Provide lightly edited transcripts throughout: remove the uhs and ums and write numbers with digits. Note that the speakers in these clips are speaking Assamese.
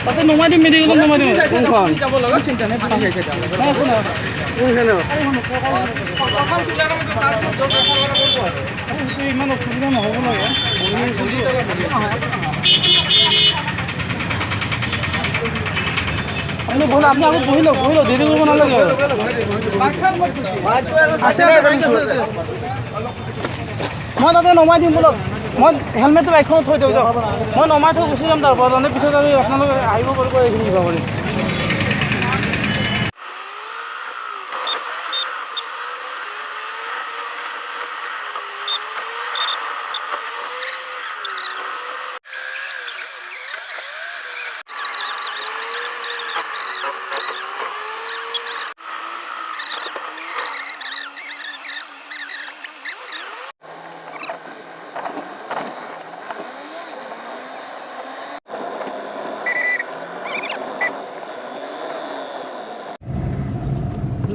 তাতে নমাই দিম মেডিকেলত নমাই দিম ইমান অসুবিধা নহ'ব লাগে আপুনি আগত বহি লওক দেৰি কৰিব নালাগে মই তাতে নমাই দিম বোলক মই হেলমেটটো বাইকখনত থৈ দিওঁ যাওক মই নমাই থৈ গুচি যাম তাৰ পৰা তাৰমানে পিছত আৰু আপোনালোকে আহিব পাৰিব এইখিনি কিবা কৰি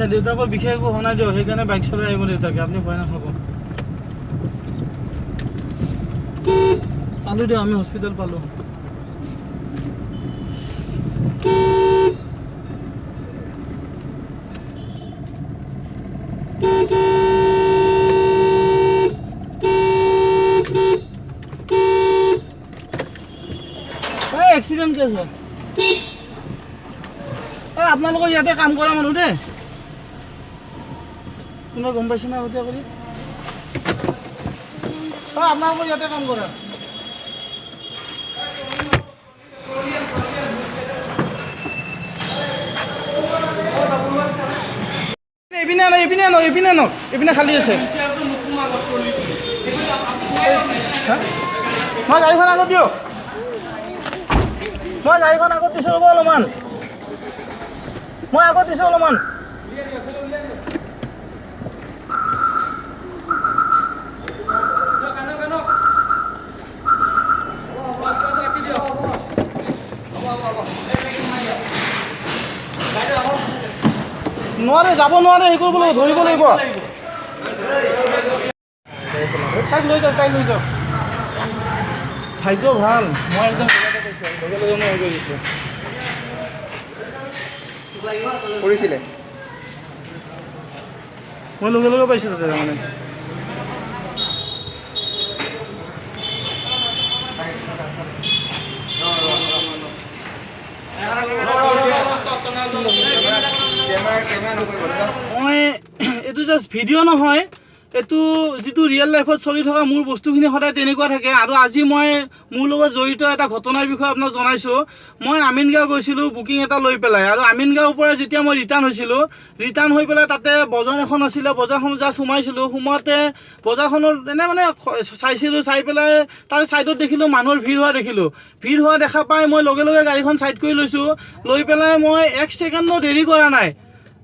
দেউতাকৰ বিশেষ একো হোৱা নাই দিয়ক সেইকাৰণে বাইক চলাই আহিব দেউতাকে আপুনি ভয় নাখাব পালোঁ দিয়ক আমি হস্পিটেল পালোঁ এক্সিডেণ্ট কেছ হয় আপোনালোকৰ ইয়াতে কাম কৰা মানুহ দেই কোনোবা গম পাইছে না আগতীয়া কৰি আপোনালোকৰ ইয়াতে কাম কৰা এইপিনে খালী আছে মই গাড়ীখন আগত দিয়ক মই গাড়ীখন আগত দিছোঁ ৰ'ব অলপমান মই আগত দিছোঁ অলপমান নোৱাৰে যাব নোৱাৰে সেই কৰিব লাগিব ধৰিব লাগিব তাইক লৈ যাওক ভাগ্য ভাল মই একদম লগে মই হেৰি কৰি দিছোঁ কৰিছিলে মই লগে পাইছোঁ তাতে তাৰমানে মই এইটো জাষ্ট ভিডিঅ' নহয় এইটো যিটো ৰিয়েল লাইফত চলি থকা মোৰ বস্তুখিনি সদায় তেনেকুৱা থাকে আৰু আজি মই মোৰ লগত জড়িত এটা ঘটনাৰ বিষয়ে আপোনাক জনাইছোঁ মই আমিনগাঁও গৈছিলোঁ বুকিং এটা লৈ পেলাই আৰু আমিনগাঁৱৰ পৰা যেতিয়া মই ৰিটাৰ্ণ হৈ পেলাই তাতে বজাৰ এখন আছিলে বজাৰখনত জাষ্ট সোমাওঁতে বজাৰখনত এনে মানে চাই পেলাই তাৰ ছাইডত দেখিলোঁ মানুহৰ ভিৰ হোৱা দেখা পাই মই লগে গাড়ীখন ছাইড কৰি লৈ পেলাই মই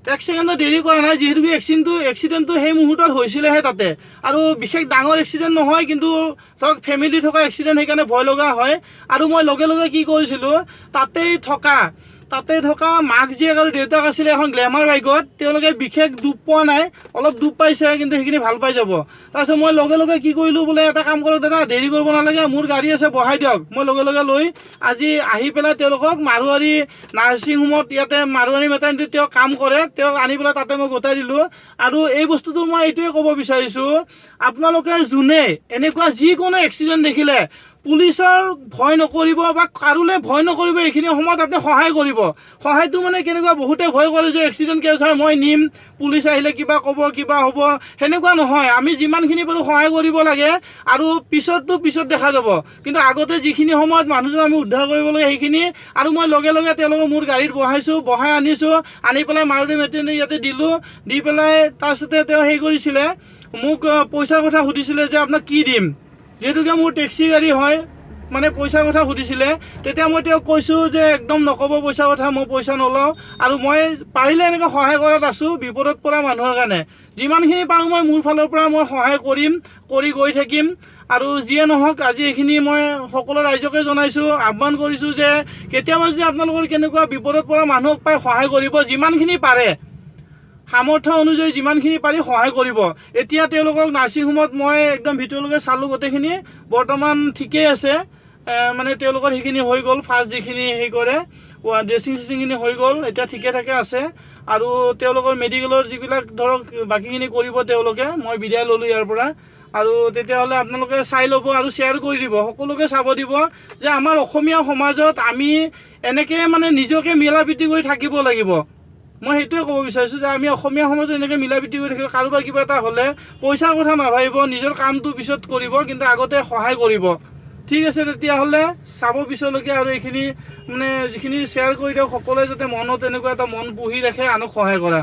এক ছেকেণ্ডো দেৰি কৰা নাই যিহেতু এক্সিডেণ্টটো সেই মুহূৰ্তত হৈছিলেহে তাতে আৰু বিশেষ ডাঙৰ এক্সিডেণ্ট নহয় কিন্তু ধৰক ফেমিলি থকা এক্সিডেণ্ট সেইকাৰণে ভয় লগা হয় আৰু মই লগে কি কৰিছিলোঁ তাতে থকা মাক জীয়েক আৰু দেউতাক আছিলে এখন গ্লেমাৰ বাইকত তেওঁলোকে বিশেষ দুখ পোৱা নাই অলপ দুখ পাইছে কিন্তু সেইখিনি ভাল পাই যাব তাৰপিছত মই লগে কি কৰিলোঁ বোলে এটা কাম কৰক দাদা দেৰি কৰিব নালাগে মোৰ গাড়ী আছে বহাই দিয়ক মই লগে লৈ আজি আহি পেলাই তেওঁলোকক মাৰোৱাৰী নাৰ্ছিং হোমত ইয়াতে মাৰোৱাৰী মেটাৰনিটিত তেওঁ কাম কৰে তেওঁক আনি পেলাই তাতে মই গোটাই দিলোঁ আৰু এই বস্তুটো মই এইটোৱে ক'ব বিচাৰিছোঁ আপোনালোকে যোনে এনেকুৱা যিকোনো এক্সিডেণ্ট দেখিলে পুলিচৰ ভয় নকৰিব বা কাৰোলৈ ভয় নকৰিব এইখিনি সময়ত আপুনি সহায় কৰিব সহায়টো মানে কেনেকুৱা বহুতে ভয় কৰে যে এক্সিডেণ্ট কেছ হয় মই নিম পুলিচ আহিলে কিবা ক'ব কিবা হ'ব সেনেকুৱা নহয় আমি যিমানখিনি পাৰোঁ সহায় কৰিব লাগে আৰু পিছত দেখা যাব কিন্তু আগতে যিখিনি সময়ত মানুহজন আমি উদ্ধাৰ কৰিব লাগে সেইখিনি আৰু মই লগে তেওঁলোকক মোৰ গাড়ীত বহাই আনিছোঁ আনি পেলাই মাৰুতি মেটাৰনিটি ইয়াতে দি পেলাই তাৰপিছতে তেওঁ হেৰি কৰিছিলে মোক পইচাৰ কথা সুধিছিলে যে আপোনাক কি দিম যিহেতুকে মোৰ টেক্সি গাড়ী হয় মানে পইচাৰ কথা সুধিছিলে তেতিয়া মই তেওঁক কৈছোঁ যে একদম নক'ব পইচাৰ কথা মই পইচা নলওঁ আৰু মই পাৰিলে এনেকৈ সহায় কৰাত আছোঁ বিপদত পৰা মানুহৰ কাৰণে যিমানখিনি পাৰোঁ মই মোৰ ফালৰ পৰা মই সহায় কৰি গৈ থাকিম আৰু যিয়ে নহওক আজি এইখিনি মই সকলো ৰাইজকে জনাইছোঁ আহ্বান কৰিছোঁ যে কেতিয়াবা যদি আপোনালোকৰ কেনেকুৱা বিপদত পৰা মানুহক পাই সহায় কৰিব যিমানখিনি পাৰে সামৰ্থ্য অনুযায়ী যিমানখিনি পাৰি সহায় কৰিব। এতিয়া তেওঁলোকক নাৰ্ছিং হোমত মই একদম ভিতৰলৈকে চালোঁ, গোটেইখিনি বৰ্তমান ঠিকেই আছে। মানে তেওঁলোকৰ সেইখিনি হৈ গ'ল, ফাৰ্ষ্ট যিখিনি হেৰি কৰে ড্ৰেছিং চেছিংখিনি হৈ গ'ল, এতিয়া ঠিকে থাকে আছে। আৰু তেওঁলোকৰ মেডিকেলৰ যিবিলাক ধৰক বাকীখিনি কৰিব তেওঁলোকে, মই বিদায় ল'লোঁ ইয়াৰ পৰা। আৰু তেতিয়াহ'লে আপোনালোকে চাই ল'ব আৰু শ্বেয়াৰ কৰি দিব, সকলোকে চাব দিব যে আমাৰ অসমীয়া সমাজত আমি এনেকৈ মানে নিজকে মিলা প্ৰীতি কৰি থাকিব লাগিব। মই সেইটোৱে ক'ব বিচাৰিছোঁ যে আমি অসমীয়া সমাজত এনেকৈ মিলা প্ৰীতি কৰি থাকিব, কাৰোবাৰ কিবা এটা হ'লে পইচাৰ কথা নাভাবিব, নিজৰ কামটো পিছত কৰিব, কিন্তু আগতে সহায় কৰিব। ঠিক আছে, তেতিয়াহ'লে চাব পিছলৈকে। আৰু এইখিনি মানে যিখিনি শ্বেয়াৰ কৰি দিয়ক, সকলোৱে যাতে মনত এনেকুৱা এটা মন পুহি ৰাখে আনক সহায় কৰা।